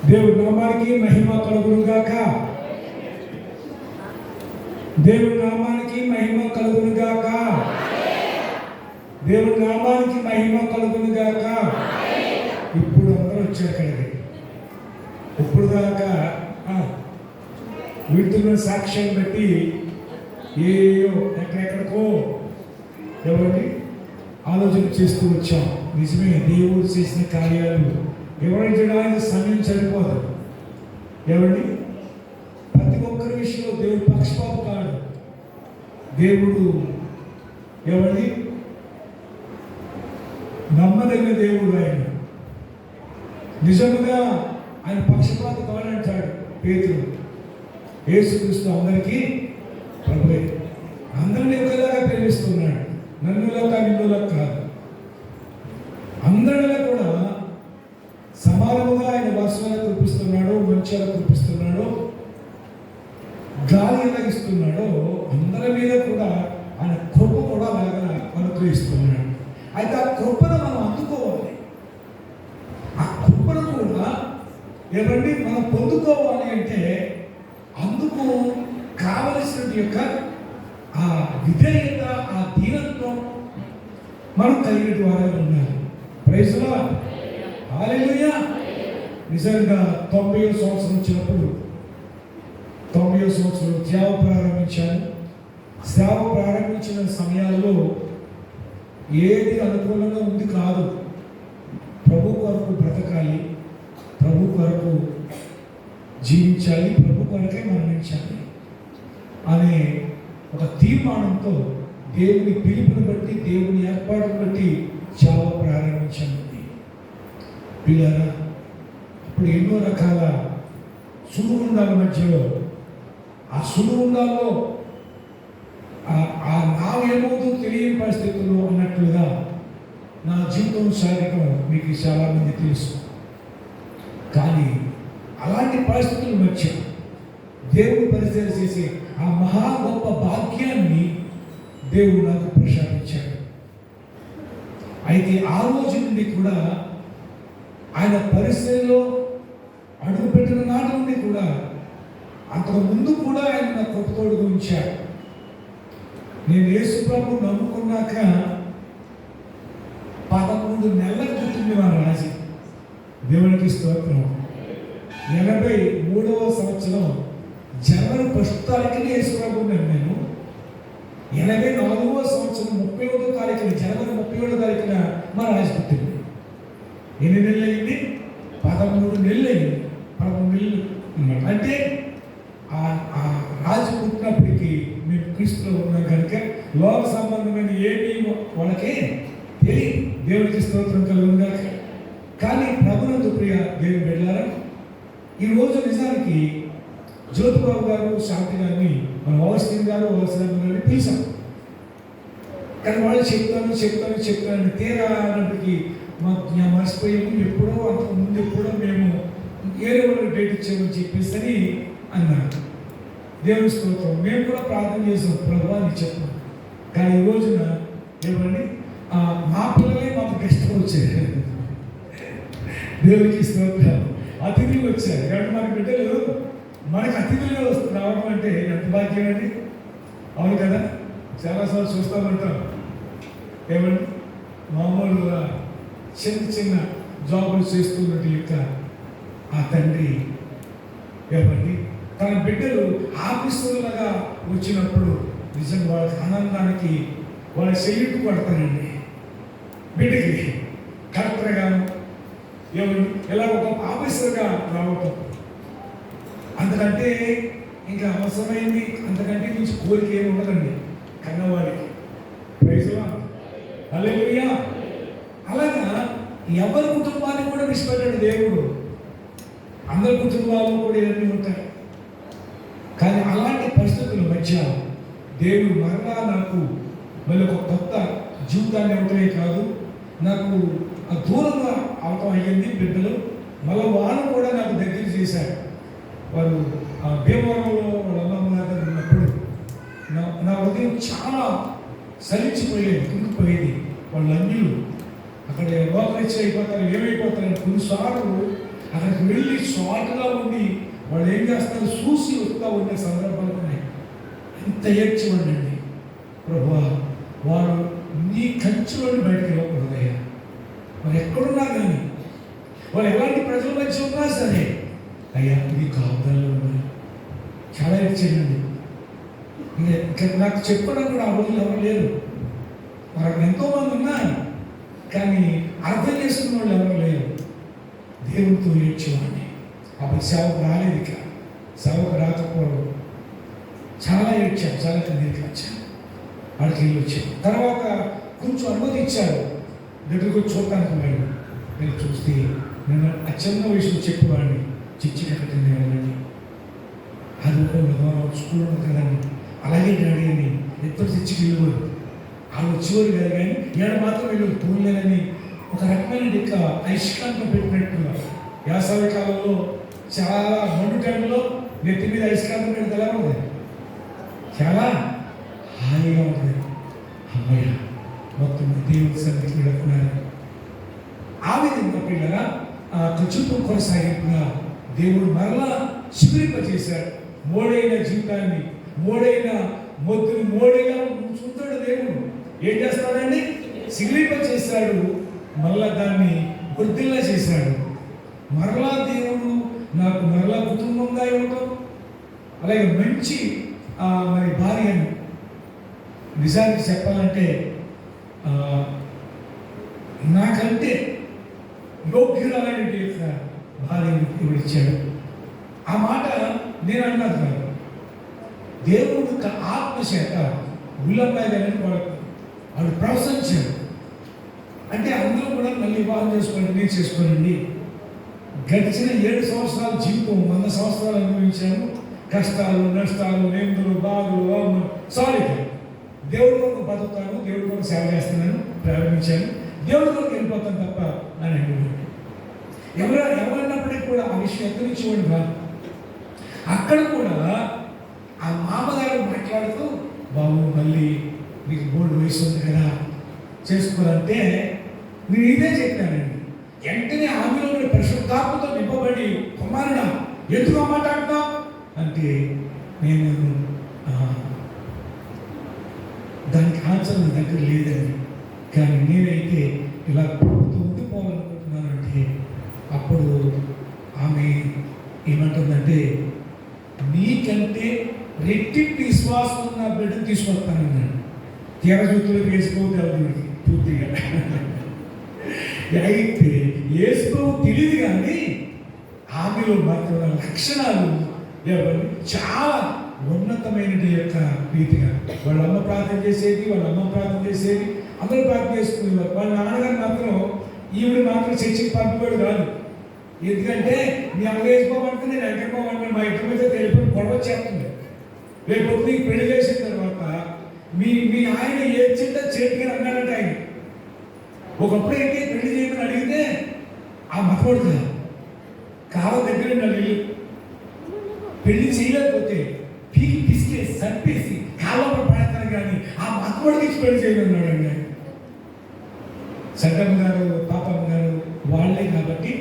దేవుడి నామానికి మహిమ కలుగును గాక. దేవుడి నామానికి మహిమ కలుగును గాక. దేవుడి నామానికి మహిమ కలుగును గాక. ఇప్పుడు అందరూ వచ్చారు అక్కడికి. ఇప్పుడు దాకా వీటిలో సాక్ష్యం బట్టి ఏయో ఎక్కడెక్కడికో ఎవరిని ఆలోచన చేస్తూ వచ్చాం. నిజమే, దేవుడు చేసిన కార్యాలు వివరించడానికి సమయం సరిపోదు. ఎవరిని ప్రతి ఒక్కరి విషయంలో దేవుడు పక్షపాతం కాడు. దేవుడు ఎవరిని నమ్మదగిన దేవుడు. ఆయన నిజముగా ఆయన పక్షపాతం కావాలంటాడు పేతురు. యేసుక్రీస్తు అందరికీ ప్రభువే, అందరినీ ఒకలాగా ప్రేమిస్తున్నాడు. నన్నులా నిన్నులా కాదు, అందరిలో కూడా సమానముగా ఆయన వర్షాలు కురిపిస్తున్నాడు, మంచాలు కురిపిస్తున్నాడు, గాలి ఎలాగిస్తున్నాడో అందరి మీద కూడా ఆయన కృప కూడా అలాగా అనుగ్రహిస్తున్నాడు. అయితే ఆ కృపను మనం అందుకోవాలి. ఆ కృపను కూడా ఎవరిని మనం పొందుకోవాలి అంటే అందుకు కావలసిన యొక్క ఆ విధేయత, ఆ దీనత్వం మనం కలిగే ద్వారా ఉండాలి. ప్రైజ్ లార్డ్, హల్లెలూయా. నిజంగా 90వ సంవత్సరం వచ్చినప్పుడు 90వ సంవత్సరం సేవ ప్రారంభించాను. సేవ ప్రారంభించిన సమయాల్లో ఏది అనుకూలంగా ఉంది కాదు. ప్రభు కొరకు బ్రతకాలి, ప్రభు కొరకు జీవించాలి, ప్రభు కొరకే మరణించాలి అనే ఒక తీర్మానంతో దేవుని పిలుపుని బట్టి, దేవుని ఏర్పాటును బట్టి సేవ ప్రారంభించాను. పిల్లరా, ఇప్పుడు ఎన్నో రకాల సులుగుండాల మధ్యలో ఆ సులుగుండాల్లో ఆ నావేమవుతూ తెలియని పరిస్థితుల్లో అన్నట్లుగా నా జీవితం సాగటం మీకు చాలామంది తెలుసు. కానీ అలాంటి పరిస్థితుల మధ్య దేవుని పరిచయం చేసే ఆ మహా గొప్ప భాగ్యాన్ని దేవుడు నాకు ప్రసాదించాడు. అయితే ఆ రోజు నుండి కూడా ఆయన పరిస్థితిలో అడుగుపెట్టిన నాటి నుండి కూడా అంతకు ముందు కూడా ఆయన నా కృపతోడుగా ఉంచాడు. నేను యేసు ప్రభు నమ్ముకున్నాక 13 నెలలకు పుట్టింది మా రాజు. దేవునికి స్తోత్రం. 83వ సంవత్సరం జనవరి 1వ తారీఖున యేసు ప్రభు నమ్మాను. 84వ సంవత్సరం 31వ తారీఖున, జనవరి 31వ తారీఖున మా రాజు పుట్టింది. ఎన్ని నెలలు అయింది? 13 నెలలు అయింది. 13 నెలలు అంటే ఆ రాజు పుట్టినప్పటికీ మేము క్రీస్తులో ఉన్నాం కనుక లోక సంబంధమైన ఏమీ వాళ్ళకే తెలియదు. దేవుడికి స్తోత్రం కలుగునుగా. కానీ ప్రభునందు ప్రియ దేవుని బిడ్డలారా, ఈరోజు నిజానికి జ్యోతిబాబు గారు, శాంతి గారిని మన ఓవర్సీన్ గారు గారిని పిలిచాం. కానీ వాళ్ళు చెప్తాను తీరా అన్నప్పటికీ మాకు మర్చిపోయాము. ఎప్పుడో అంతకు ముందు ఎప్పుడో మేము వేరే వాళ్ళకి డేట్ ఇచ్చామని చెప్పేసి అని అన్నారు. దేవుని స్తోత్రం. మేము కూడా ప్రార్థన చేసాం, ప్రభువా అని చెప్పాం. కానీ ఈ రోజున ఏమండి మా పిల్లలే మాకు గెస్ట్గా వచ్చారు. దేవునికి స్తోత్రం. అతిథులు వచ్చారు కాబట్టి మనకి బిడ్డలు మనకి అతిథులుగా రావడం అంటే ఎంత భాగ్యం అండి. అవును కదా, చాలాసార్లు చూస్తామంటాం. ఏమండి మామూలుగా చిన్న జాబులు చేస్తున్నట్టు యొక్క ఆ తండ్రి ఏమండి తన బిడ్డలు ఆఫీసులాగా వచ్చినప్పుడు నిజంగా వాళ్ళకి ఆనందానికి వాళ్ళ సెల్యూట్ పడతారండి. బిడ్డకి కలెక్టర్గాను ఏమండి ఇలా ఒక ఆఫీసర్గా రావటం అంతకంటే ఇంకా అవసరమైంది, అంతకంటే నుంచి కోరిక ఏమి ఉండదండి కన్నవాడికి. ప్రైజ్ లార్డ్, హల్లెలూయా. అలాగా ఎవరి కుటుంబాన్ని కూడా విడిచిపెట్టాడు దేవుడు. అందరి కుటుంబాల్లో కూడా ఇవన్నీ ఉంటాయి. కానీ అలాంటి పరిస్థితుల మధ్య దేవుడు మరలా నాకు మళ్ళీ ఒక కొత్త జీవితాన్ని ఇవ్వటమే కాదు, నాకు ఆ దూరంగా అవటం అయ్యింది. బిడ్డలు మళ్ళీ వాళ్ళు కూడా నాకు దగ్గర చేశారు. వారు ఆ భీమవరంలో వాళ్ళ అమ్మమ్మ దగ్గర ఉన్నప్పుడు నా ఉదయం చాలా సలించిపోయేది, కుంగిపోయేది. వాళ్ళ అన్యులు అక్కడ రోగరీత్యా అయిపోతారు, ఏమైపోతారని కొన్నిసార్లు అక్కడికి వెళ్ళి షార్ట్గా ఉండి వాళ్ళు ఏం చేస్తారు చూసి వస్తూ ఉండే సందర్భాలు ఉన్నాయి. ఎంత ఏడ్చివ్వండి ప్రభువా, వారు నీ కంచులోని బయటకు వెళ్ళకూడదయ్యా. వాళ్ళు ఎక్కడున్నా కానీ, వాళ్ళు ఎలాంటి ప్రజల మధ్య ఉన్నా సరే అయ్యా నీ కాపుదల్లో ఉన్నాయి. చాలా ఏడ్చేయండి. ఇంకా నాకు చెప్పడం కూడా ఆ రోజులు ఎవరు లేరు. మరి అక్కడ ఎంతోమంది ఉన్నారు, కానీ అర్థం చేసుకున్న వాళ్ళు ఎవరు లేరు. దేవుడితో ఏడ్చేవాడిని. అప్పుడు సేవకు రాలేదు, ఇక సేవకు రాకపోవడం చాలా ఏడ్చాను, చాలా కన్నీటికి వచ్చాను. వాడికి వెళ్ళి వచ్చాను. తర్వాత కొంచెం అనుమతి ఇచ్చారు, దగ్గరకు వచ్చి చూడటానికి వెళ్ళి. నేను చూస్తే నేను ఆ చిన్న వయసులో చెప్పేవాడిని, చిచ్చి కట్టండి వెళ్ళండి, అది ఒక స్కూల్ ఉంది కదండి, అలాగే డాడీ అని ఎంతో చిచ్చికి వెళ్ళేవారు. వాళ్ళు వచ్చేవారు కాదు, కానీ ఏడు మాత్రం వెళ్ళి పూలేనని ఒక రకమైన ఇక ఐష్కాంతం పెట్టినట్టుగా. వేసవి కాలంలో చాలా మండు టైంలో నెత్తి మీద ఐష్కాంతం పెడితే ఎలా ఉంటుంది, చాలా హాయిగా ఉంటుంది. అమ్మాయి మొత్తం దేవుడి సన్నిధికి వెళుతున్నారు. ఆ విధంగా పిల్లరా ఖచ్చితం కొనసాగింపుగా దేవుడు మరలా శిబిరింపజేశాడు. మోడైన జీవితాన్ని, మోడైన మొద్దుని మోడైగా చూస్తాడు దేవుడు. ఏం చేస్తాడండి, శిబిరింపజేశాడు, మరలా దాన్ని వృద్ధిలా చేశాడు. మరలా దేవుడు నాకు మరలా కుటుంబంగా ఇవ్వటం, అలాగే మంచి మరి భార్యను, నిజానికి చెప్పాలంటే నాకంటే యోగ్యురాలైన భార్యను దేవుడు ఇచ్చాడు. ఆ మాట నేను అన్నది కాదు, దేవుడు యొక్క ఆత్మచేత ఉల్లంఘన గారిని వాడు ప్రశంసాడు. అంటే అందరూ కూడా మళ్ళీ వివాహం చేసుకోండి, నేను చేసుకోనండి. గడిచిన 7 సంవత్సరాల జీవితం 100 సంవత్సరాలు అనుభవించాను. కష్టాలు, నష్టాలు, నిందలు, బాధలు, సాలిటీ. దేవుడి కొరకు బతుకుతాను, దేవుడి కొరకు సేవ చేస్తున్నాను, ప్రారంభించాను, దేవుడి కొరకు వెళ్ళిపోతాను తప్ప అని అంటున్నాడు. ఎవరన్నప్పటికీ కూడా ఆ విషయం ఎక్కడి నుంచి ఇవ్వండి కాదు. అక్కడ కూడా ఆ మామగారు మాట్లాడుతూ, బాబు మళ్ళీ నీకు బోర్డు వయసు ఉంది కదా చేసుకోవాలంటే నేను ఇదే చెప్పానండి. వెంటనే ఆమెలో పరిశుద్ధాత్మతో నింపబడి, కుమారుడా ఎందుకు మాట్లాడుతావు అంటే, నేను దానికి ఆన్సర్ నా దగ్గర లేదండి, కానీ నేనైతే ఇలా ఉండిపోవాలనుకుంటున్నానంటే, అప్పుడు ఆమె ఏమంటుందంటే, నీకంటే రెట్టింపు విశ్వాసం ఉన్న బిడ్డను తీసుకొస్తానన్నాడు. తీరజూతులకు వేసుకోవద్దు పూర్తిగా. అయితే వేసుకో తెలియదు, కానీ ఆమెలో మాత్రం లక్షణాలు చాలా ఉన్నతమైన యొక్క రీతిగా. వాళ్ళ అమ్మ ప్రార్థన చేసేది, వాళ్ళ అమ్మ ప్రార్థన చేసేది, అందరూ ప్రార్థన చేసుకునేవారు. వాళ్ళ నాన్నగారు మాత్రం ఈవిడ మాత్రం చర్చికి పంపివాడు కాదు. ఎందుకంటే మీ అమ్మ వేసుకోమంటే నేను ఎక్కడిపోమంటే మా ఇంటి మీద తెలిపి గొడవ చేస్తుంది. రేపు నీకు పెళ్లి చేసిన తర్వాత మీ ఆయన ఏ చిన్న చేతికి అన్నాడంటే ఆయన ఒకప్పుడు ఏంటి పెళ్లి చేయమని అడిగితే ఆ మతపడుతుంది కాలం దగ్గర నన్ను పెళ్లి చేయలేకపోతే పీకి పిసికేసి చంపేసి కాలంలో పడతాను, కానీ ఆ మతపడికి ఇచ్చి పెళ్లి చేయమన్నాడు అండి. సగ్గమ్మ గారు, పాపమ్మ గారు వాళ్ళే కాబట్టి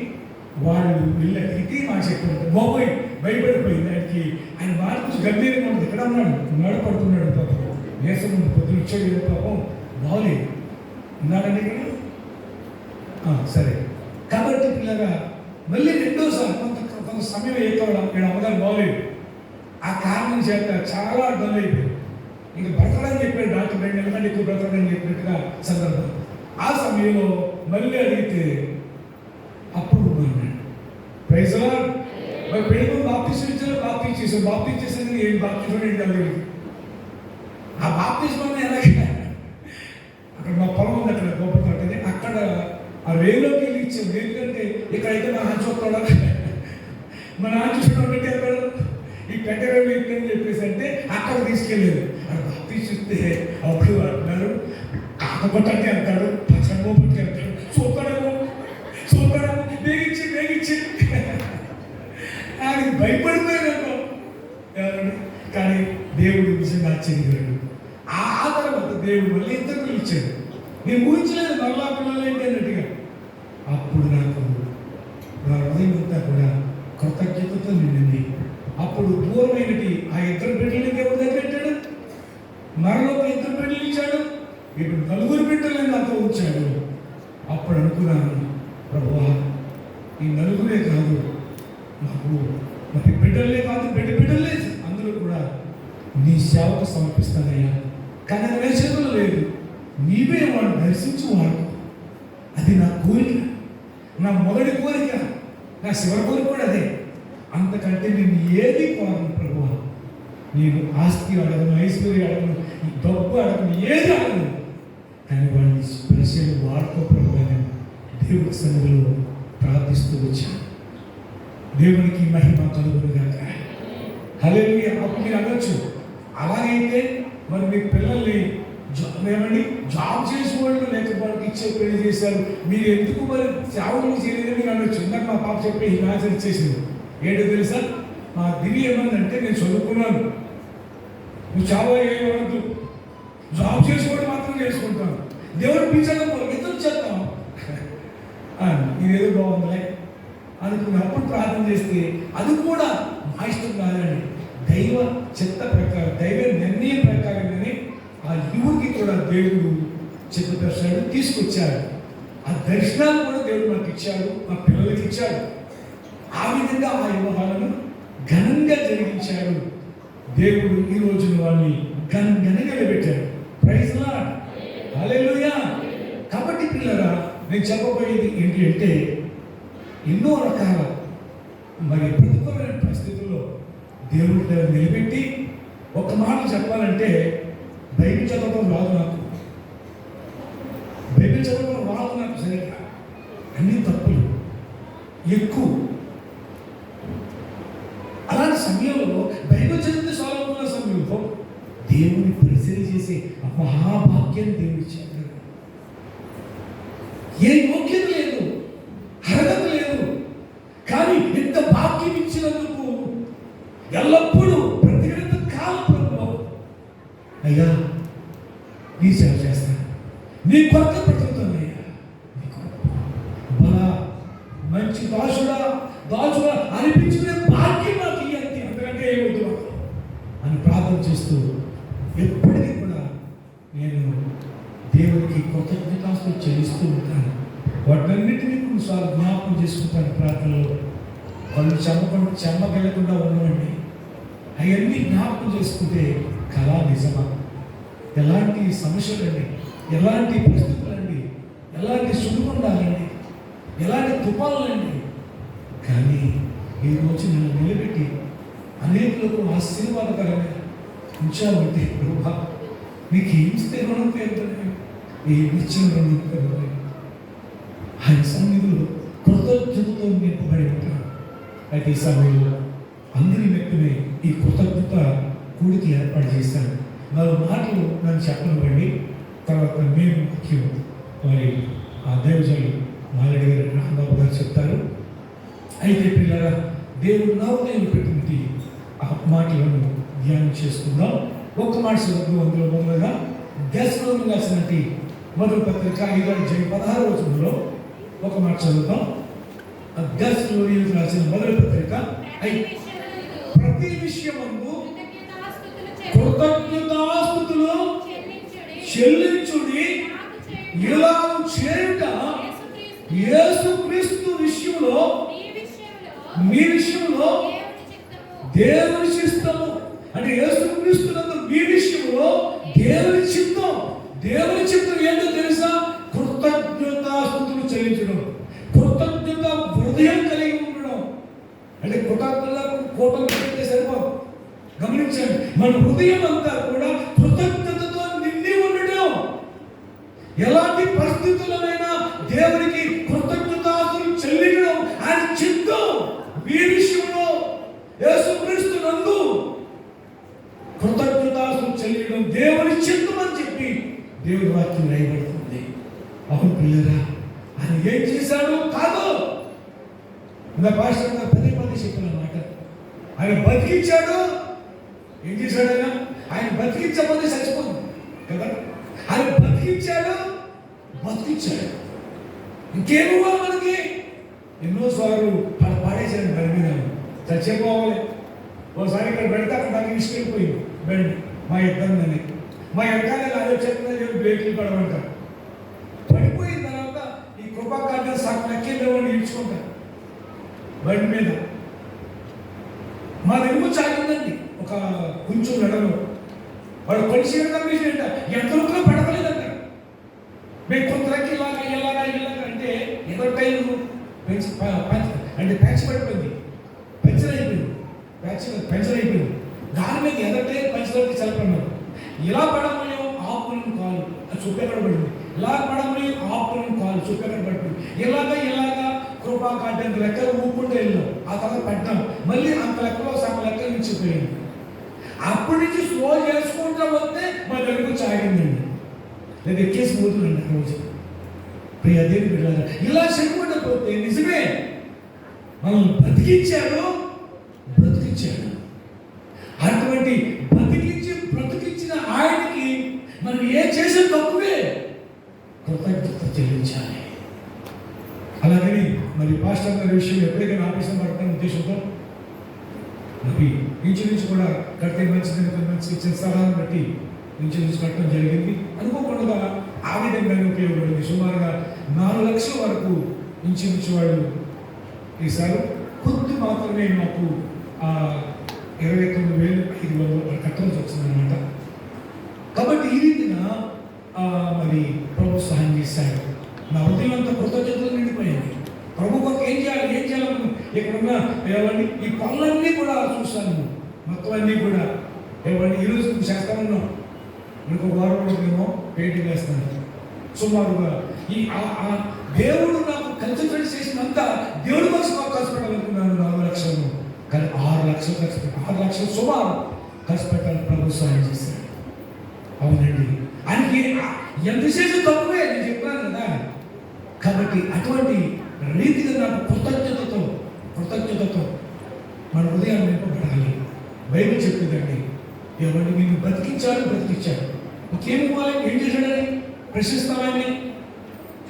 వాళ్ళు వీళ్ళకి మాట చెప్పారు. బాబోయ్ భయపడిపోయింది ఆయనకి. ఆయన మాట కొంచెం గంభీరంగా ఉంటుంది. ఎక్కడ ఉన్నాడు పడుతున్నాడు పాపం, నేసం ఉంది, పొద్దున ఇచ్చాడు పాపం, బాగోలేదు ఉన్నాడండి ఇక్కడ. సరే కాబట్టి పిల్లగా మళ్ళీ రెండోసారి కొంత సమయం అయిపోవడం, ఇక్కడ అమ్మగారు బాగోలేదు. ఆ కారణం చేత చాలా డల్ అయిపోయింది. ఇంకా బ్రతకడని చెప్పాడు డాక్టర్, 2 నెలల కంటే ఎక్కువ బ్రతకడని చెప్పినట్టుగా సందర్భం. ఆ సమయంలో మళ్ళీ అడిగితే అప్పుడు ప్రైజ్ లార్డ్, మరి పెళ్లి బాప్తిజం ఇచ్చారు, బాప్తిజం చేశారు. బాప్తిజం చేసేది ఏం బాప్తిజం ఏంటి అడిగి ఆ బాప్తిజం ఎలాగే అక్కడ మా పొలం ఉంది, అక్కడ గొప్ప పట్టది, అక్కడ ఆ రేవులోకి వెళ్ళి ఇచ్చారు. ఎందుకంటే ఇక్కడైతే మా నాన్న చూస్తాడా, మా నాన్న చూసుకోవడానికి వెళ్తాడు, ఈ పెట్ట రేవులు ఇక్కడని చెప్పేసి అంటే అక్కడ తీసుకెళ్ళారు. అక్కడ బాప్తిజం ఇస్తే అప్పుడు అంటున్నారు ఆకపట్టడానికి వెళ్తాడు, పచ్చడిపోపట్టుకు వెళ్తాడు, చూస్తాడేమో వేగించి ఆయన భయపడిపోయాడు. కానీ దేవుడు నిజంగా ఆశ్చర్యపోయాడు. ఆ తర్వాత దేవుడు మళ్ళీ ఇద్దరు ఇచ్చాడు. నేను ఊహించలేదు మరలా పిల్లలు ఏంటి అన్నట్టుగా. వచ్చాడు, అప్పుడు అనుకున్నాను, ప్రభువా ఈ నలుగురే కాదు, నాకు మరి బిడ్డలే కాదు, బిడ్డలే అందరూ కూడా నీ సేవకు సమర్పిస్తానయ్యా. కానీ అది నా చేతుల్లో లేదు, నీవే వాడు దర్శించి వాడు. అది నా కోరిక, నా మొదటి కోరిక, నా శివరి కోరిక కూడా అదే. అంతకంటే నేను ఏది కోరను ప్రభువా. నేను ఆస్తి అడగను, ఐశ్వర్యం అడగను, డబ్బు అడగను, ఏది అడగను. కానీ వాడిని స్పెషల్ వాడుకో ప్రభువా. నేను దేవుడి సన్నిధిలో ప్రార్థిస్తూ వచ్చాను. దేవునికి మహిమ కలుగునుగాక. హల్లెలూయా. అప్పుడు మీరు అనొచ్చు, అలాగైతే మరి మీ పిల్లల్ని ఏమండి జాబ్ చేసే వాళ్ళు లేక వాళ్ళకి ఇచ్చే పెళ్లి చేశారు, మీరు ఎందుకు మరి సేవలు చేయలేదు మీరు అనొచ్చు. ఇందాక మా పాప చెప్పి ఈ మ్యాచ్ ఇచ్చేసింది. ఏంటో తెలుసా, మా దివి ఏమందంటే, నేను చదువుకున్నాను, నువ్వు చాలా ఏమవద్దు, జాబ్ చేసేవాడు మాత్రం చేసుకుంటాను, దేవుడు పిలిచాడు ఎందుకు చేస్తాం. ఇదేదో బాగుందిలే అనుకున్నప్పుడు ప్రార్థన చేస్తే అది కూడా మా ఇష్టం కాదండి, దైవ చిత్త ప్రకారం, దైవ నిర్ణయం ప్రకారంగానే ఆ యువకి కూడా దేవుడు చిత్తపరిచాడు, తీసుకొచ్చాడు. ఆ దర్శనాలు కూడా దేవుడు మాకు ఇచ్చాడు, మా పిల్లలకి ఇచ్చాడు. ఆ విధంగా ఆ వివాహాలను ఘనంగా జరిగించాడు దేవుడు. ఈ రోజున వాళ్ళని ఘనంగా నిలబెట్టాడు. ప్రైజ్ లార్డ్, హల్లెలూయా. కాబట్టి పిల్లరా, నేను చెప్పబోయేది ఏంటి అంటే, ఎన్నో రకాల మరి ప్రతికూలమైన పరిస్థితుల్లో దేవుడి దగ్గర నిలబెట్టి, ఒక మాట చెప్పాలంటే బైబిల్ చదవడం రాదు నాకు, బైబిల్ చదవడం రాదు నాకు సరిగ్గా, అన్ని తప్పులు ఎక్కువ. అలాంటి సమయంలో బైబిల్ చదివితే సాలవుతున్న సమయంలో దేవుని పరిశీలి చేసే మహాభాగ్యాన్ని దేవుడు ఇచ్చాడు. ఏ యోగ్యత లేదు, అర్హత లేదు, కానీ ఇంత భాగ్యం ఇచ్చినందుకు ఎల్లప్పుడూ ప్రతిగత కాలంలో అయ్యా నీ సేవ చేస్తాను, నీ కొత్త బ్రతుకుతానయ్యా, నీ బలా మంచి దాచుడా అనిపించుకునే భాగ్యం నాకు ఇయ్యండి, అంతకంటే ఏమవుతున్నా అని ప్రార్థన చేస్తూ ఎప్పటికీ కూడా నేను దేవుడికి కృతజ్ఞతాస్తులు చెల్లిస్తూ ఉంటాను. వాటన్నిటినీ కొన్నిసార్లు జ్ఞాపకం చేసుకుంటాను ప్రార్థనలో. వాళ్ళు చెమ్మగలకుండా ఉండవండి, అవన్నీ జ్ఞాపకం చేసుకుంటే కళా నిజమా. ఎలాంటి సమస్యలండి, ఎలాంటి పరిస్థితులండి, ఎలాంటి సుడిగుండాలండి, ఎలాంటి తుఫానులండి, కానీ ఈరోజు నన్ను నిలబెట్టి అనేకులకు ఆశీర్వాదకరంగా ఉంచాలంటే ప్రభువా నీకు ఏమి ఇస్తే రుణం పేరుతుంది, ఏమి ఇచ్చిన రుణం పేరుతుంది. ఆయన సన్నిధిలో కృతజ్ఞతతో నింపబడి ఉంటాను. అయితే ఈ సమయంలో అందరి వ్యక్తులే ఈ కృతజ్ఞత కూడికి ఏర్పాటు చేశాను. 4 మాటలు నన్ను చెప్పనివ్వండి, తర్వాత మేము ముఖ్యం మరి ఆ దైవజనులు మాలడి గారు రాంబాబు గారు చెప్తారు. అయితే పిల్లరా, దేవుడు నా ఉదయం పెట్టినట్టు ఆ మాటలను ధ్యానం చేసుకుందాం. ఒక్క మాట చదువు. అందులో మొదలుగా దశలోని రాసినట్టు మొదటి పత్రిక 5:16 ఒక మాట చదువుతాం. దశలోని రాసిన మొదటి పత్రిక ప్రతి విషయమందు కృతజ్ఞతాస్తుతులు చెల్లించుడి, ఇలా చేయుట యేసుక్రీస్తు విషయంలో మీ విషయంలో దేవుని చిత్తము. అంటే యేసుక్రీస్తునందు మీ విషయంలో దేవుని చిత్తం. దేవుని చిత్తం ఏంటో తెలుసా? కృతజ్ఞతాస్తుతులు చెల్లించడం, కృతజ్ఞత హృదయం కలిగి ఉండడం. అంటే కృతజ్ఞతలకు కోటలు పెట్టే సరిపోదు. గమనించండి, మన హృదయం అంతా కూడా కృతజ్ఞతతో నిండి ఉండడం. ఎలాంటి పరిస్థితులైనా దేవునికి కృతజ్ఞతాస్తుతులు చెల్లించడం ఆయన చిత్తం. మీ విషయంలో యేసుక్రీస్తు నందు కృతజ్ఞతాస్తుతులు చెల్లించడం దేవుని చిత్తం అని చెప్పి దేవుని వాక్యం రాయబడుతుంది. అవును పిల్లరా, ఆయన ఏం చేశాడు కాదు, నా పాస్టర్ గారు పదే చెప్పిన మాట, ఆయన బతికించాడు. ఏం చేశాడు ఆయన బతికించకపోతే చచ్చిపోతుంది కదా. ఆయన బతికించాడు. ఇంకేమో మనకి ఎన్నోసార్లు పాడేశాడు బండి మీద, చచ్చిపోవాలి. ఒకసారి ఇక్కడ పెడితే అక్కడ దాన్ని తీసుకెళ్ళిపోయింది బండి, మా ఇబ్బంది అని. మా వెనకాల అదే చెప్పిన బ్రేకులు పడమంటారు. వెళ్ళేవాడిని ఈడ్చుకుంటారు బండి మీద. మా వెలుగు చాలిందండి ఒక కొంచెం వెడలో. వాడు కొలిసి కమిషన్ ఎంతలో పడవలేదంట. మేము కొంతకి ఇలాగా అంటే ఏదో టైం అంటే ప్యాచ్ పడిపోయింది, పంచర్ అయిపోయింది. దాని మీద ఎదటే పంచర్కి చల్లపడినారు. ఇలా పడమని ఆపులను కాలు చుప్పెక్కడ పడింది, ఇలా పడమని ఆపులను కాలు చుప్పెక్కడ పడిపోయింది. ఇలాగా కృపా కాటంత లెక్కలు ఊపుకుంటూ వెళ్ళాం. ఆ తర్వాత పడ్డాం, మళ్ళీ అంత లెక్కలో సగం లెక్కలు మించిపోయింది. అప్పటి నుంచి స్లో చేసుకుంటూ వస్తే మా దగ్గరకు చాగిందండి, లేదా ఎక్కేసి పోతుందండి ఆ రోజు. ప్రియ దేవుని బిడ్డలారా, ఇలా చెప్పుకుంటూ పోతే నిజమే మనల్ని బ్రతికించాడు. అటువంటి బ్రతికించిన ఆయనకి మనం ఏం చేసే తక్కువే కృతజ్ఞత చెల్లించాలి. అలాగని మరి పాస్టర్ గారి విషయం ఎప్పుడైనా ఆఫీసం పడతాను ఉద్దేశంతో మరి ఇంచుమించు కూడా కడితే మంచి ఇచ్చిన సలహాన్ని బట్టి ఇంచుమించు కట్టడం జరిగింది. అనుకోకుండా ఆ విధంగానే ఉపయోగపడింది. సుమారుగా 4 లక్షల వరకు ఇంచుమించు వాళ్ళు ఈసారి కొద్ది మాత్రమే మాకు 29,500 కట్టాల్సి వచ్చిందనమాట. కాబట్టి ఈ రీతిగా మరి ప్రభు సహాయం చేశాడు. నా హృదయం అంతా కృతజ్ఞతలు నిండిపోయింది. ప్రభు కొరకు ఏం చేయాలి ఇక్కడున్న ఏమండి ఈ పనులన్నీ కూడా చూస్తాను, మొత్తం అన్నీ కూడా ఏమండి ఈరోజు చేస్తా ఉన్నాం. ఇంకో వారం రోజులేమో పెయింటింగ్ వేస్తాను. సుమారుగా ఈ దేవుడు నాకు కన్సల్టెంట్ చేసినంత దేవుడి కోసం ఖర్చు పెట్టాలనుకున్నాను. 4 లక్షలు కానీ 6 లక్షలు ఖర్చు పెట్టాను. 6 లక్షలు సుమారు ఖర్చు పెట్టాలని ప్రభు సహాయం చేశాడు. అవునండి, ఆయనకి ఎంత చేసే తక్కువే నేను చెప్పాను కదా. కాబట్టి అటువంటి రీతిగా నాకు కృతజ్ఞతతో మన హృదయాన్ని నింపబడాలి. బైబిల్ చెప్తుందండి, ఏమండి నిన్ను బ్రతికించాడు. ఇంకేం ఇవ్వాలి, ఏం చేశాడని ప్రశ్నిస్తామని.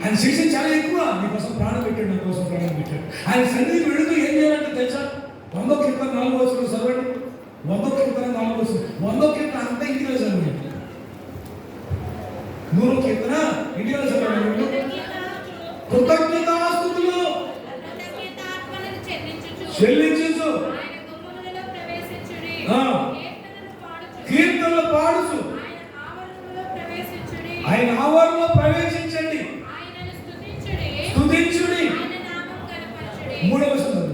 ఆయన చేసే చాలా ఎక్కువ. నీకోసం ప్రాణం పెట్టాడు, నా కోసం ప్రాణం పెట్టాడు. ఆయన సన్నిధికి వెళుతూ ఏం చేయాలంటే తెలుసా? 100 కీర్తన 4 వచనాలు చదవండి. 100 కీర్తన 4 వచనాలు, 100 కీర్తన అంతా ఇంటిలో చదవండి. 100 కీర్తన ఇంటిలో చదవండి. కృతజ్ఞతాస్తుతులు చెల్లించు, కీర్తనలు పాడుచు, ఆయన ఆవరణలో ప్రవేశించండి, స్తుతించుడి. 3వ వచనం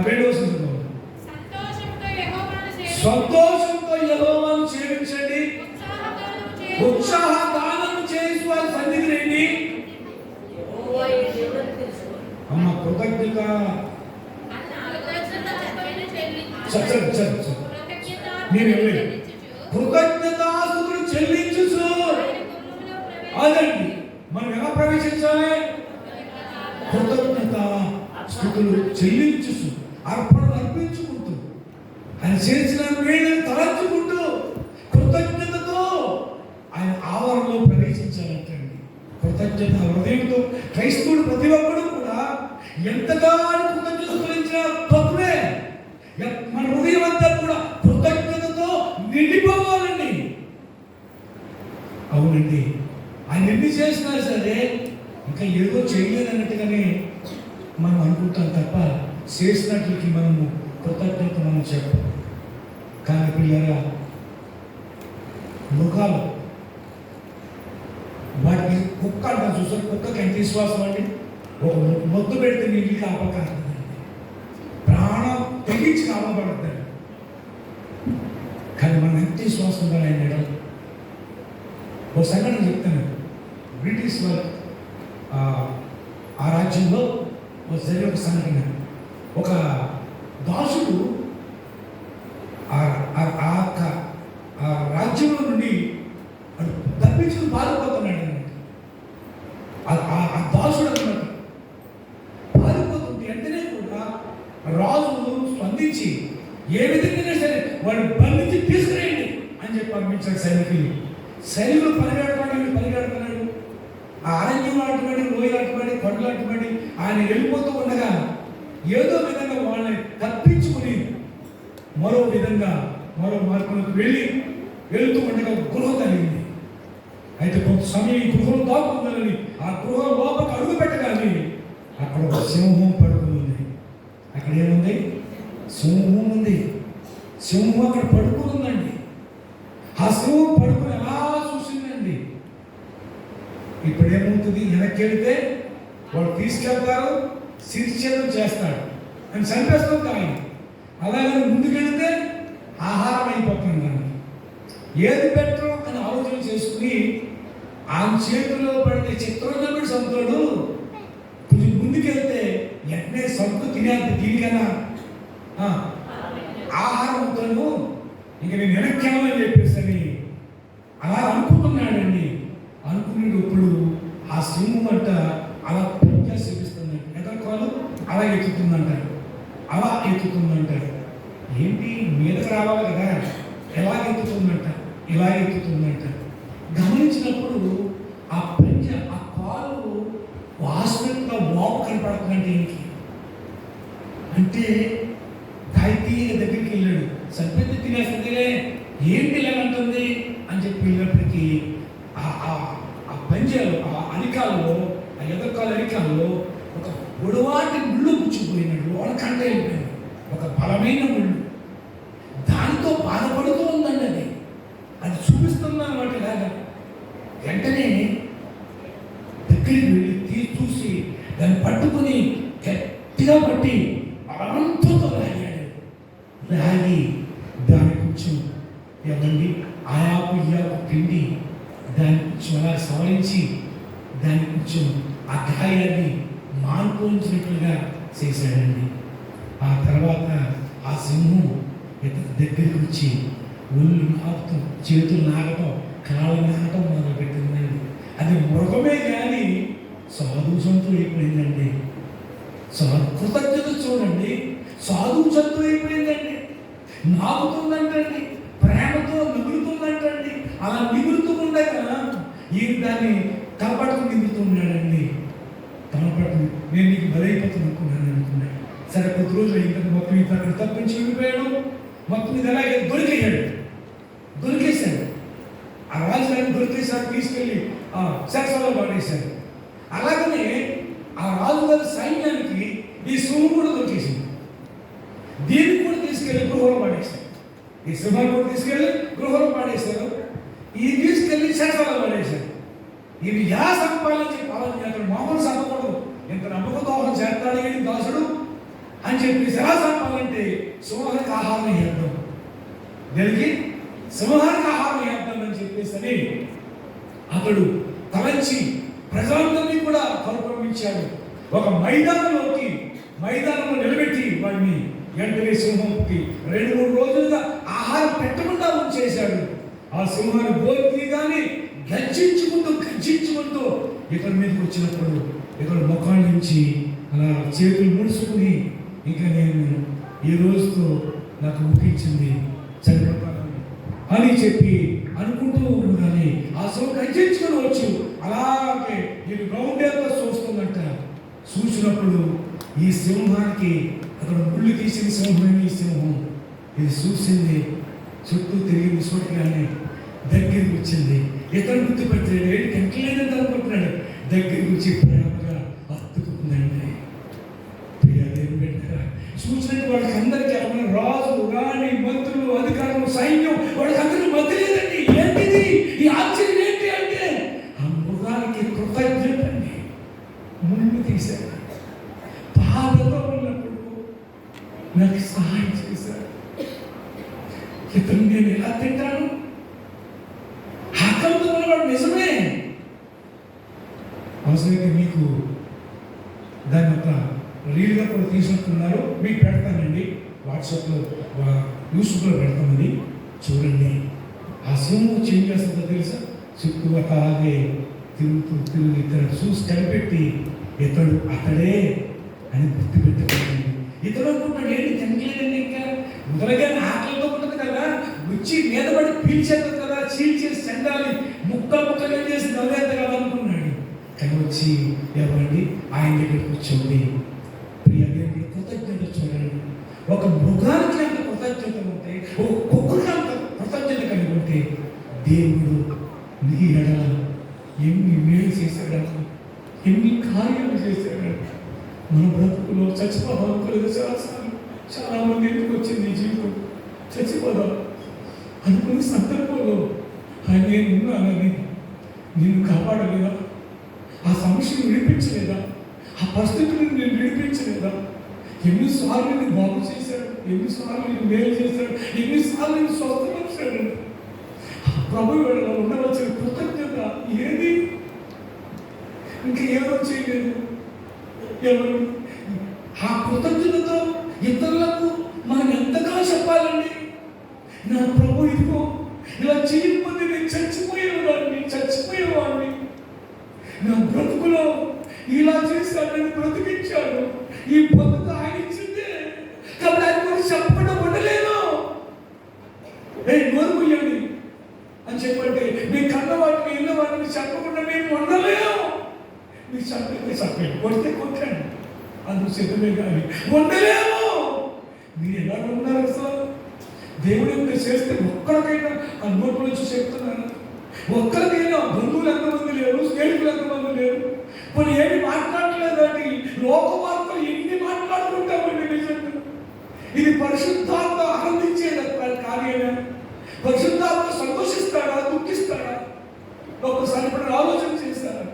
2వ వచనం సంతోషంతో యెహోవాను సేవించండి, ఉత్సాహ గానము చేసి వారి సన్నిధికి రండి. అమ్మ కృతజ్ఞత నేను కృతజ్ఞతాస్తుతులు చెల్లించు. అదండి మనం ఎలా ప్రవేశించాలి? కృతజ్ఞత స్తుతులు చెల్లించు, అర్పణలు అర్పించుకుంటూ, ఆయన చేసిన మేలును తలంచుకుంటూ కృతజ్ఞతతో ఆయన ఆవరణలో ప్రవేశించాలంటండి. కృతజ్ఞత హృదయంతో క్రైస్తవుడు ప్రతి ఒక్కడు కూడా ఎంతగా కృతజ్ఞత గురించిన తక్కువే. మన హృదయం అంతా కూడా కృతజ్ఞతతో నిండిపోవాలండి. అవునండి, ఆయన ఎన్ని చేసినా సరే ఇంకా ఏదో చేయలేదన్నట్టుగానే మనం అనుకుంటాం తప్ప చేసినట్లకి మనము కృతజ్ఞత మనం చెప్పం. కానీ పిల్లరా, మృగాలు వాటికి కుక్క అంటారు చూసారు, కుక్కకి ఎంత విశ్వాసం అండి. ఒక మొద్దు పెడితే నీళ్ళు కాపకాడుతుందండి, ప్రాణం తెగించి కాపబడుతుంది. కానీ మనం ఎంత విశ్వాసం ఉండాలి ఆయన. ఒక సంఘటన చెప్తాను. బ్రిటిష్ వారు ఆ రాజ్యంలో జరిగే ఒక సంఘటన. ఒక దాసుడు ఆ రాజ్యంలో నుండి తప్పించుకుని పారిపోతున్నాడు. ఆ దాసుడు అన్నమాట పారిపోతుంది. వెంటనే కూడా రాజు స్పందించి ఏ విధంగా సరే వాడు బంధించి తీసుకురండి అని చెప్పి పంపించాడు సైనికులు పరిగెడుతున్నాడు. ఆ అరణ్యం అటువంటి, లోయలు అటువంటి, కొండలు అటువంటి ఆయన వెళ్ళిపోతూ ఉండగా ఏదో విధంగా వాళ్ళని తప్పించుకుని మరో మార్గంలోకి వెళ్ళి వెళుతూ ఉండగా గృహ కలిగింది. అయితే కొంత సమయం ఈ గృహం దాక్కుందని ఆ గృహ లోపలికి అడుగు పెట్టగానే అక్కడ ఒక సింహం పడుకుని ఉంది. అక్కడ ఏముంది? సింహం ఉంది. సింహం అక్కడ పడుకుని ఉందండి. ఆ సింహం పడుకుని ఎలా చూసిందండి. ఇప్పుడు ఏమవుతుంది? వెనక్కి వెళితే వాడు తీసుకెళ్తారు, శిక్షణ చేస్తాడు అని చంపేస్తాం కానీ అలాగే ముందుకెళితే ఆహారం అయిపోతుంది. ఏది బెటర్ అని ఆలోచన చేసుకుని ఆ చేతిలో పడితే చిత్రంజనుడు సంతుడు కొంచెం ముందుకెళ్తే వెంటనే సంతు తినేది. దీనికన్నా ఆహారం అవుతాను, ఇంక నేను వెనక్కేమని చెప్పేసి అలా అనుకుంటున్నాడండి. అనుకునేది ఇప్పుడు ఆ సింహం అంట అలా పంచా చూపిస్తుందంట. ఎదర్కోలు అలా ఎత్తుతుందంట, అలా ఎత్తుతుందంట. ఏంటి మీదకి రావాలి కదా, ఎలా ఎత్తుతుందంట, ఇలా ఎత్తుతుందంట. గమనించినప్పుడు ఆ పంచ, ఆ కాలు వాస్తవికంగా వాపు కనపడుతుందంటే ఏంటి అంటే తాయితీయ దగ్గరికి వెళ్ళాడు. సరిపెద్ద తినేస్తుందిలే, ఏంటి ఇలాగంటుంది అని చెప్పి వెళ్ళినప్పటికీ ఆ పంజాలు, ఆ అరికాలలో, ఆ ఎదర్కాల అరికాలలో ఒక పొడవాటి ముళ్ళు పుచ్చిపోయినాడు. లోనకంట వెళ్ళిపోయింది ఒక బలమైన ముళ్ళు. దానితో బాధపడుతూ ఉందండి. అది చూపిస్తుంది అన్నమాట. ఇలాగా వెంటనే దగ్గరికి వెళ్ళి చూసి దాన్ని పట్టుకుని గట్టిగా పట్టి అనంతంతో లాగాడు. లాగి దాని కొంచెం ఏమండి ఆయాపు ఇయాపు పిండి దాని కొంచెం అలా సవరించి దాని కొంచెం ఆ గాయాన్ని మాన్పోయించినట్లుగా చేశాడండి. ఆ తర్వాత ఆ సింహం ఇతని దగ్గరికి వచ్చి ఒళ్ళు నాకుతాం, చేతులు నాగటం, కాళ్ళు నాగటం మొదలుపెట్టిందండి. అది మృగమే కానీ సాధు సంతులు అయిపోయిందండి. కృతజ్ఞత చూడండి, సాధు సంతులు అయిపోయిందండి. నాగుతుందంటండి, ప్రేమతో నిగురుతుందంటండి. అలా నిగురుతూ ఉండగా ఈ దాన్ని తలపట్టుకు నిగురుతున్నాడండి. తలపట్టు నేను నీకు బలైపోతాను అనుకున్నాడు. సరే కొద్ది రోజులు ఇంకా మొత్తం ఇతను తప్పించి వెళ్ళిపోయాడు. మొత్తం ఇది అలాగే దొరికేశాడు. ఆ రాజుగారిని దొరికేశాడు, తీసుకెళ్ళి సెక్సలో పడేశాడు. అలాగనే ఆ రాజుగారి సైన్యానికి ఈ సింహం కూడా దొరికేసింది. దీన్ని కూడా తీసుకెళ్ళి గృహలో పడేశారు. ఈ సింహాన్ని కూడా తీసుకెళ్ళి గృహలో పడేశారు. ఈ తీసుకెళ్ళి సెక్సలో పడేశారు. ఇవి ఎలా సంపాదించి పాలన చేస్తాడు? మామూలు సంపకూడదు, ఇంత నమ్మక దోహం చేస్తాడు ఏంటి దాసుడు అని చెప్పేసి ఎలా సంపాలంటే సింహానికి ఆహారం వేద్దాం, జరిగి సింహానికి ఆహారం వేద్దాం అని చెప్పేసి అని అతడు తలంచి ప్రజలందరినీ కూడా కలుపమించాడు. ఒక మైదానంలో నిలబెట్టి వాడిని వెంటనే సింహంకి 2-3 రోజులుగా ఆహారం పెట్టకుండా ఉంచేశాడు. ఆ సింహాన్ని బోర్కి కానీ గర్జించుకుంటూ ఇతని మీదకి వచ్చినప్పుడు ఇతడు ముఖాన్ని నుంచి అలా చేతులు ముడుచుకుని ఇంకా నేను ఈ రోజుతో నాకు ముగించింది, చనిపోతాను అని చెప్పి అనుకుంటూ ఉండగానే ఆ సింహం గర్జించుకొని వచ్చు. అలాగే నేను రౌండేతో చూస్తుందంట. చూసినప్పుడు ఈ సింహానికి అక్కడ ముళ్ళు తీసిన సింహం, ఈ సింహం ఇది చూసింది, చుట్టూ తిరిగి చూడగానే దగ్గరికి వచ్చింది. ఇతను గుర్తుపెట్టాడు, ఏంటి కంటలేదని అనుకుంటున్నాడు. దగ్గరికి వచ్చి ప్రేమగా హత్తుకుందండి. ప్రియాదేవి పెట్టారా చూసినట్టు వాళ్ళకి అందరికీ అక్కడ రాజు, రాణి, మంత్రులు, అధికారులు, సైన్యం వాళ్ళకి అందరికీ మధ్య లేదండి. ఏంటిది ఈ ఆశ్చర్యం ఏంటి అంటే ఆ మృగానికి కృతజ్ఞత అండి. ముళ్ళు తీశారు. బాధలో ఉన్నప్పుడు నాకు సహాయం చేశారు. ఇతను నేను ఎలా తింటాను? ఆకలితో ఉన్నవాడు నిజమే. అవసరమైతే మీకు దాన్ని ఒక రీల్గా కూడా తీసుకుంటున్నారు, మీకు పెడతానండి. వాట్సాప్లో యూట్యూబ్లో పెడతామని చూడండి. ఆ సింహం చేంజ్ చేస్తుందో తెలుసా? చుట్టూ అలాగే తిరుగు ఇతను చూసి కనిపెట్టి ఇతడు అతడే అని గుర్తుపెట్టుకోండి. ఇతడు అనుకుంటాడు, ఏంటి తినలేదండి, ఇంకా మొదలగా ఆకలితో ఉంటుంది కదా, వచ్చి మీద పడి పీల్చేస్తుంది కదా, చీల్చేసి చెండాలి ముక్కలుగా చేసి నవ్వేద్ద కదా అనుకున్నాడు. కానీ వచ్చి ఎవరండి ఆయన దగ్గర కూర్చోండి. ప్రియదేవి కృతజ్ఞత చూడండి. ఒక మృగానికి అంత కృతజ్ఞత ఉంటే, ఒక కుక్కకి అంత కృతజ్ఞత కలిగి ఉంటే ఎందుకంటే దేవుడు నీ ఎడల ఎన్ని మేలు చేశాడని, ఎన్ని కార్యాలు చేశాడని. మన బ్రతుకులో చచ్చిపోదాం కలిగి చాలా మంది ఎందుకు వచ్చింది ఈ జీవితం, చచ్చిపోదాం అనుకునే సందర్భంలో ఆయన నేనున్నానని నిన్ను కాపాడలేదా? ఆ సమస్యను విడిపించలేదా? ఆ పరిస్థితులను నేను విడిపించలేదా? ఎన్నిసార్లు నేను బాగు చేశాడు, ఎన్నిసార్లు నేను మేలు చేశాడు, ఎన్నిసార్లు నేను స్వస్థపరిచాడు. ప్రభు వేళలో ఉండవలసిన కృతజ్ఞత ఏది? ఇంకా ఏదో చేయలేదు. ఎవరు ఆ కృతజ్ఞతతో ఇతరులకు మనం ఎంతగా చెప్పాలండి? నా ప్రభు ఇదిగో ఇలా చేయకపోతే నేను చచ్చిపోయేవాడిని. నా బ్రతుకులో ఇలా చేశాడు, నేను బ్రతికించాడు. ఈ బ్రతుకు ఆయన ఇచ్చిందే కాబట్టి ఆయన కూడా చెప్పకుండా ఉండలేను. నోరు ముయ్యండి అని చెప్పండి. మీ కన్న వాటిని ఇళ్ళ వాటిని చెప్పకుండా నేను ఉండలేను. మీరు చెప్పండి కొడితే కొట్టండి, అందుకు సిద్ధమే కానీ ఉండలేము. మీరు ఎలా ఉన్నారు అసలు? దేవుడు ఎంత చేస్తే ఒక్కరికైనా ఆ నోట్ల నుంచి చెప్తున్నాను. ఒక్కరికైనా బంధువులు ఎంతమంది లేరు, స్నేహితులు ఎంతమంది లేరు, కొన్ని ఏమి మాట్లాడలేదండి. లోక వార్తలు ఎన్ని మాట్లాడుకుంటామండి. నిజంగా ఇది పరిశుద్ధాత్మ ఆనందించేది కార్యమే. పరిశుద్ధాత్మ సంతోషిస్తాడా, దుఃఖిస్తాడా? ఒక్కసారి ఇప్పుడు ఆలోచన చేస్తారా?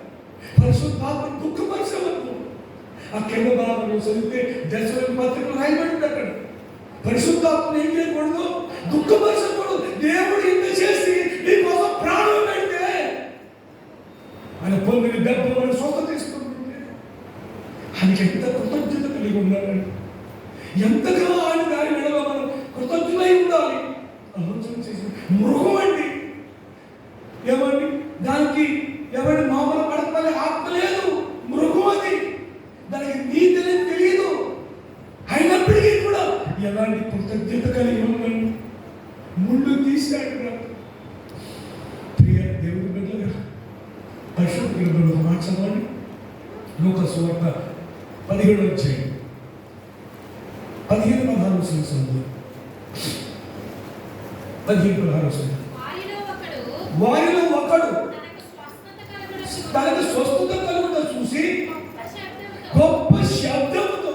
పరిశుద్ధాత్మ దుఃఖపరచవద్దు. ఆ కింద భాగంలో చదివితే దశరథ పత్రికలు రాయబడింది అక్కడ. పరిశుద్ధాత్మ ఏం చేయకూడదు, దుఃఖపరచకూడదు. దేవుడు ఇంత చేసి నీకోసం ప్రాణం పెడితే ఆయన పొందిన దెబ్బలను స్వస్థత తీసుకుంటుంటే ఆయనకి ఎంత కృతజ్ఞత కలిగి ఉండాలండి. ఎంతగా ఆయన దాని నెలలో మనం కృతజ్ఞులై ఉండాలి. ఆలోచన చేసి మృగం అండి, ఏమండి దానికి ఎవరి మామూలు పడతానే ఆత్మ లేదు. మృగం అది, దానికి నీతి అనేది తెలియదు. అయినప్పటికీ కూడా ఎలాంటి కృతజ్ఞత కలిగి ఉన్నాను. ముళ్ళు తీశాడు. ప్రియ దేవుడి బిడ్డలుగా పరిశుద్ధ మార్చమని లూకా సువార్త 17వ అధ్యాయం 15-16 సంవత్సరంలో 15-16 వారిలో ఒకడు తనకు స్వస్థత కలుగుట చూసి గొప్ప శబ్దముతో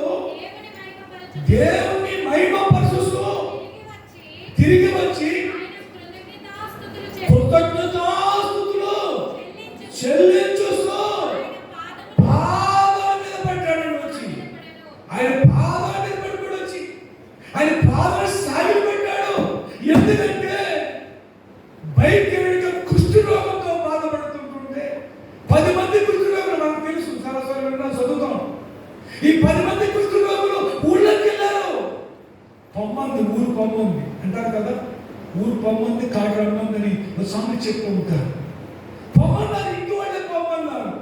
దేవుని మహిమపరుస్తూ తిరిగి వచ్చి కృతజ్ఞతాస్తుతులు చెల్లించుస్తూ పాదాల మీద పడ్డాడు. వచ్చి ఆయన పాదాల మీద పడుకొని వచ్చి ఆయన పాదాలు సాగి పెట్టాడు. ఎందుకంటే బయట కుష్ఠరోగంతో బాధపడుతుంటే 10 మంది కుష్ఠరోగులు మనకు తెలుసు, చాలా చదువుతాం. ఈ 10 మంది కుష్ఠరోగులు ఊళ్ళోకి వెళ్ళారు. పొమ్మంది, ఊరు పొమ్మంది అంటారు కదా. ఊరు పొమ్మంది, కాడు రమ్మందని సామెత చెప్తూ ఉంటారు. పొమ్మన్నారు, ఇంటి వాళ్ళే పొమ్మన్నారు,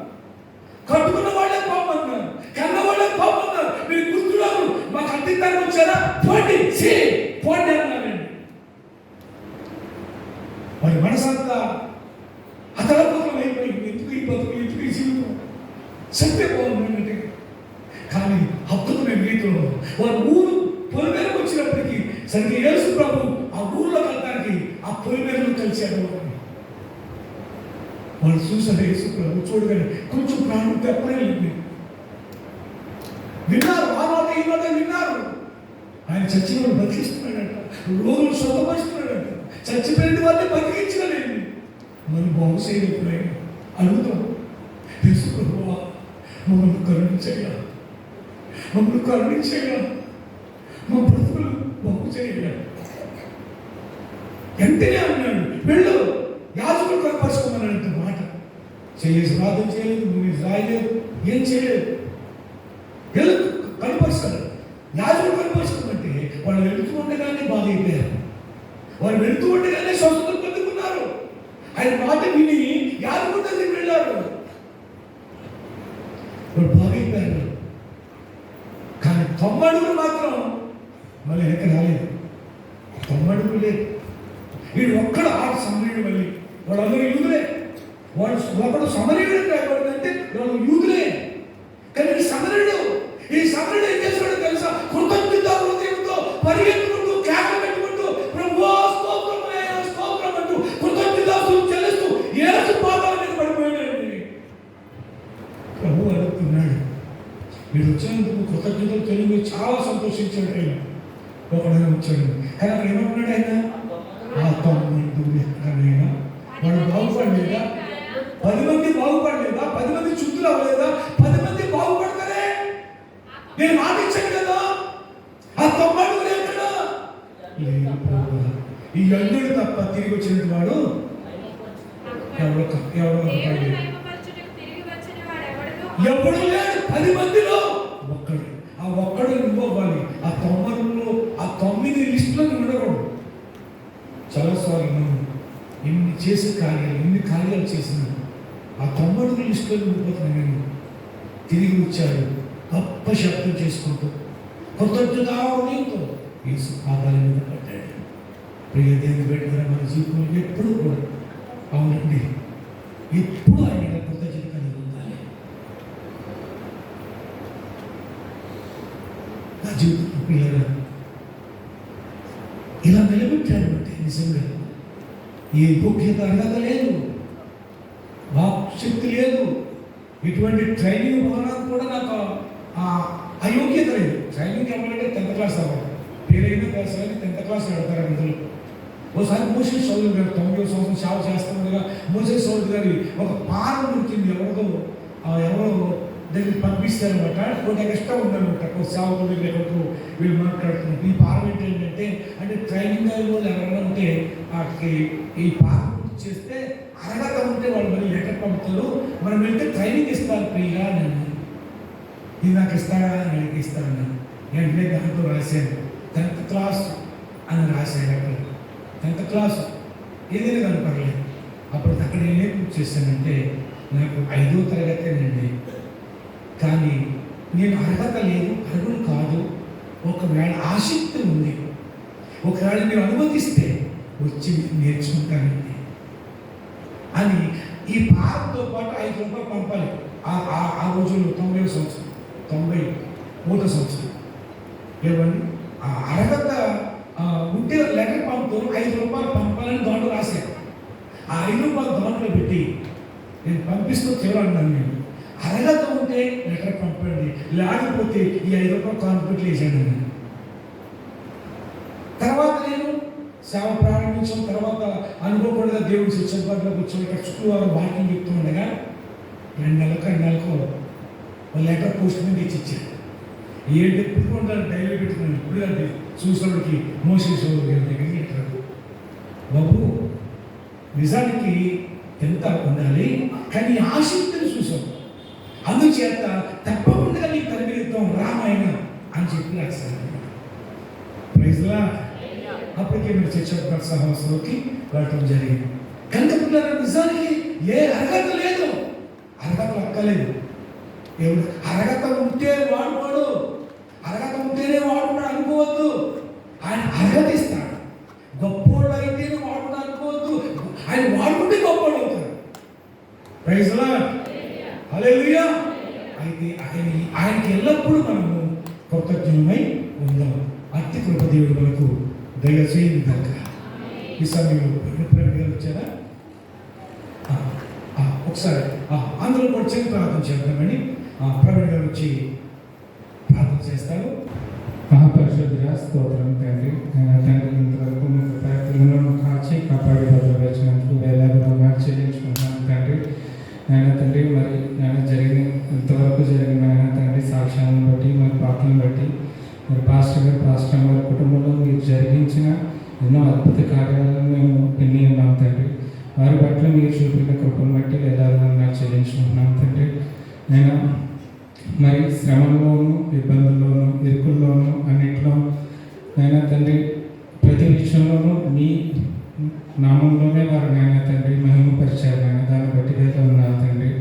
కట్టుకున్న వాళ్ళే పొమ్మన్నారు, కన్న వాళ్ళే పొమ్మన్నారు. మీరు కుష్ఠరోగులు మాకు అందించడానికి వచ్చారా, పోండి పోండి అన్నారండి. వారి మనసంతా అతలపుతం అయిపోయింది. ఎందుకు ఈ బతుకు, ఎందుకు ఈ జీవితం, చంపేపోవాలంటే. కానీ అద్భుతమైన రీతిలో వారు ఊరు పొలిమేరకు వచ్చినప్పటికీ సరిగ్గా యేసు ప్రభు ఆ ఊర్లో కలటానికి ఆ పొలిమేరలో కలిశాడు. వాళ్ళు చూసారు యేసు ప్రభు చూడగానే కొంచెం ప్రాణం తెప్పలేదు. విన్నారు, ఆ మాట ఈ మాట విన్నారు. ఆయన చచ్చిన వాళ్ళు బతికిస్తున్నాడట, రోగులు స్వతపరుస్తున్నాడట, చచ్చిపోయిన వాళ్ళని బతికించలేదు. మనం బాగు చేయలేకపోయాయి. అడుగుతాం, యేసు ప్రభువా మమ్మల్ని కరుణించగా, మమ్మల్ని కరుణించగా, మా బ్రతుకులు బాగు చేయగా. వెంటనే అన్నాడు, వెళ్ళు యాజకులు కనపరుచుకోమన్నాడు. మాట చేసి ప్రార్థన చేయలేదు, నువ్వు రాయలేదు, ఏం చేయలేదు. వెళ్ళు కనపరుస్తాడు. యాజకులు కనపరుచుకోమంటే వాళ్ళు వెళుతూ ఉండగానే బాగైపోయారు. వాళ్ళు వెళుతూ ఉండగానే స్వస్థత పొందుకున్నారు. ఆయన మాట విని యాజకుడి దగ్గరికి వెళ్ళారు. వాళ్ళు బాగైపోయారు. కానీ 90 అడుగులు మాత్రం మళ్ళీ వెనక రాలేదు. 90 అడుగులు లేదు. వీడు ఒక్కడు ఆ సమరీయుడు. మళ్ళీ వాళ్ళందరూ యూదులే. వాడు ఒకడు సమరీయుడు రాయబడిందంటే వాళ్ళు యూదులే. కానీ సమరీయుడు, ఈ సమరీయుడు ఏం చేశాడో తెలుసా? కృతజ్ఞత హృదయంతో పరిగెత్తుకుంటూ కేకలు పెట్టుకుంటూ ప్రభువా స్తోత్రం స్తోత్రం అంటూ కృతజ్ఞతాస్తుతులు చెల్లిస్తూ యేసు పాదాల మీద పడిపోయాడండి. ప్రభు అడుగుతున్నాడు, మీరు వచ్చినందుకు కృతజ్ఞతలు తెలివి చాలా సంతోషించాడు ఆయన. ఒకడైనా వచ్చాడు కానీ అక్కడ ఏమంటున్నాడు ఆయన, ఆ తమ్ముడు ఎక్కడైనా వాడు బాగుపడలేదా? 10 మంది బాగుపడలేదా? 10 మంది చుట్టూ అవ్వలేదా? 10 మంది బాగుపడతారే, నేను మాటించాను కదా. ఆ తమ్ముడు ఎక్కడ లేదు. ఈ అల్లుడు తప్ప తిరిగి వచ్చిన వాడు ఎవడు లేడు. 10 మందిలో ఒక్కడు. ఆ ఒక్కడు నువ్వు అవ్వాలి. ఆ 9 లిస్టులో నువ్వు ఉండకూడదు. చాలాసార్లు మనం ఎన్ని కార్యాలు చేసినా ఆ 9 లిస్టులో ఉండిపోతున్నాను. నేను తిరిగి వచ్చాడు గొప్ప శబ్దం చేసుకుంటూ కృతజ్ఞతాతో యేసు పాదాల మీద పడ్డాడు. ప్రియ దేవుని బిడ్డలారా, మన జీవితంలో ఎప్పుడు కూడా అవునండి, ఎప్పుడు ఆయన కృతజ్ఞత కలిగి ఉండాలి. నా జీవితంలో పిల్లలు ఇలా నిలబెట్టాడు అంటే నిజంగా ఏ యోగ్యత అర్హత లేదు, వాక్శక్తి లేదు, ఇటువంటి ట్రైనింగ్ పోవడానికి కూడా నాకు అయోగ్యత లేదు. ట్రైనింగ్ ఎవ్వాలంటే 10th క్లాస్ అవ్వాలి. పేరైనా క్లాస్ 10th క్లాస్ పెడతారు అందులో. ఒకసారి మోసే సౌలు గారు 90వ సంవత్సరం సేవ చేస్తుండగా మోసే సౌలు గారి ఒక పారం దొరికింది. ఎవరో దగ్గర పంపిస్తారనమాట. ఒక ఎక్స్ట్రా ఉందనమాట. ఒక సేవకుల దగ్గర ఎక్కడికి వీళ్ళు మాట్లాడుతున్నారు. ఈ పారం ఏంటంటే అంటే ట్రైనింగ్ అయ్యే వాళ్ళు ఎవరైనా ఉంటే వాటికి ఈ పారం చేస్తే అర్హత ఉంటే వాళ్ళు మళ్ళీ లెటర్ పంపుతారు, మనం వెళ్తే ట్రైనింగ్ ఇస్తారు ఫ్రీగా. నేను ఇది నాకు ఇస్తారా? నేను ఇస్తాను. వెంటనే దాంట్లో రాశాను 10th క్లాస్ అని రాశాను. అక్కడ 10th క్లాస్ ఏదైనా కానీ పర్లేదు. అప్పుడు అక్కడ నేనేం చేశానంటే నాకు 5వ తరగతేనండి, కానీ నేను అర్హత లేదు, అర్హులు కాదు, ఒకవేళ ఆసక్తి ఉంది, ఒకవేళ మీరు అనుమతిస్తే వచ్చి నేర్చుకుంటానండి అని ఈ పార్క్తో పాటు 5 రూపాయలు పంపాలి. ఆ రోజుల్లో 90వ సంవత్సరం 91వ సంవత్సరం ఏమండి ఆ అర్హత ఉంటే లెటర్ పంపుతూ 5 రూపాయలు పంపాలని దాంట్లో రాశాను. ఆ 5 రూపాయలు దాంట్లో పెట్టి నేను పంపిస్తూ చేయాలన్నాను. నేను అర్హత ఉంటే లెటర్ పంపండి, లేకపోతే ఈ 5 రూపాయలు కాన్ఫిడెంట్ వేసాను. నేను తర్వాత నేను సేవ ప్రారంభించిన తర్వాత అనుకోకుండా దేవుడి శిక్షణలోకి వచ్చిన చుట్టూ వాకింగ్ చెప్తూ ఉండగా 2 నెలలకు లెటర్ పోస్ట్ మీద ఇచ్చారు. ఎప్పుడు ఉంటారు డైలీ పెట్టుకున్నాను. ఇప్పుడు అంటే చూసేవాడికి మోసే సోదరు గారి దగ్గరికి పెట్టారు. బాబు నిజానికి ఎంత ఉండాలి, కానీ ఆసక్తిని చూసాం, అందుచేత తప్పకుండా నీకు తరబిదిద్దాం రామాయణం అని చెప్పి రాశారు. ప్రైజ్లా అప్పటికే మీరు చర్చ సహవాసంలోకి వెళ్ళటం జరిగింది. కనుక పిల్లలు నిజానికి ఏ అర్హత లేదు, అర్హత అక్కలేదు. ఎవరు అర్హత ఉంటే వాడుకోడు, అర్హత ఉంటేనే వాడుకున్నాడు అనుకోవద్దు. ఆయన అర్హత ఇస్తాడు. గొప్పోళ్ళు అయితేనే వాడుకున్నాడు అనుకోవద్దు, ఆయన వాడుకుంటే గొప్పోళ్ళు అవుతాడు. ప్రైజ్ లార్డ్, హల్లెలూయా. అయితే ఆయనకి ఎల్లప్పుడూ మనము కృతజ్ఞులమై ఉందాం. అతి కృప దేవుడు మనకు దయచేయండి కాక. ఈ సమయంలో గారు వచ్చారా? ఒకసారి అందులో కూడా చిన్న ప్రార్థన చేద్దామని ప్రవీణ్ గారు వచ్చి ప్రార్థన చేస్తారు. మహాపరిశుద్ధ స్తోత్రం తండ్రి. తండ్రి ఇంతవరకు మీకు ప్రయత్నంలో కాచి కాపాడి భద్రపరిచినందుకు వేలాది వందనాలు చెల్లించుకుంటున్నాను తండ్రి. నాయన తండ్రి, మరి నాయన ఇంతవరకు జరిగిన నాయన తండ్రి సాక్ష్యాలను బట్టి మరి పాటలను బట్టి మరి పాస్టర్ గారి కుటుంబంలో మీరు జరిగించిన ఎన్నో అద్భుత కార్యాలను మేము విని ఉన్నాం తండ్రి. వారి పట్ల మీరు చూపిన కృపను బట్టి వేలాది వందనాలు చెల్లించుకుంటున్నాం తండ్రి. నేను మరి శ్రమంలోను, ఇబ్బందుల్లోనూ, ఇరుకుల్లోనూ, అన్నింటిలో నాయన తండ్రి ప్రతి విషయంలోనూ మీ నామంలోనే వారు నాయన తండ్రి మహిమపరిచారు. నాయన దాన్ని బట్టి వేలా ఉన్నారు తండ్రి.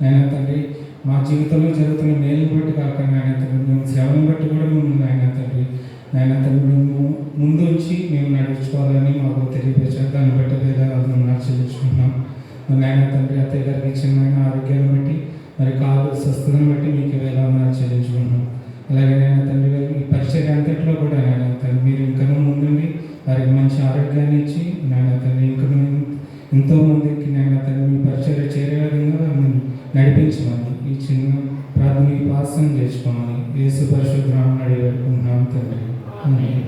నాయన తండ్రి మా జీవితంలో జరుగుతున్న మేలు బట్టి కాకుండా నాయన తండ్రి మేము శ్రమను బట్టి కూడా మేము నాయన తండ్రి మేము ముందుంచి మేము నడుచుకోవాలని మాకు తెలియపరిచారు. దాన్ని బట్టి వేలా ఉన్నారు చెల్లించుకుంటున్నాం. నాయన తండ్రి అత్తయ్య గారికి ఇచ్చిన ఆరోగ్యాన్ని బట్టి మరి కాలు స్వస్థతను బట్టి మీకు వేలా ఉన్నారు చెల్లించుకుంటున్నాం. అలాగే నాయన తండ్రి ఈ పరిచర్య అంతట్లో కూడా నాయన తండ్రి మీరు ఇంకా ముందుండి వారికి మంచి ఆరోగ్యాన్ని ఇచ్చి నాయన తండ్రి ఇంకా ఎంతోమందికి నేను తండ్రి మీ పరిచయం చేరే విధంగా నడిపించమని ఈ చిన్న ప్రార్థన పాసం చేసుకోమని యేసు పరిశుద్ధ నామమున అడిగి వేడుకుంటున్నాం తండ్రి. ఆమేన్.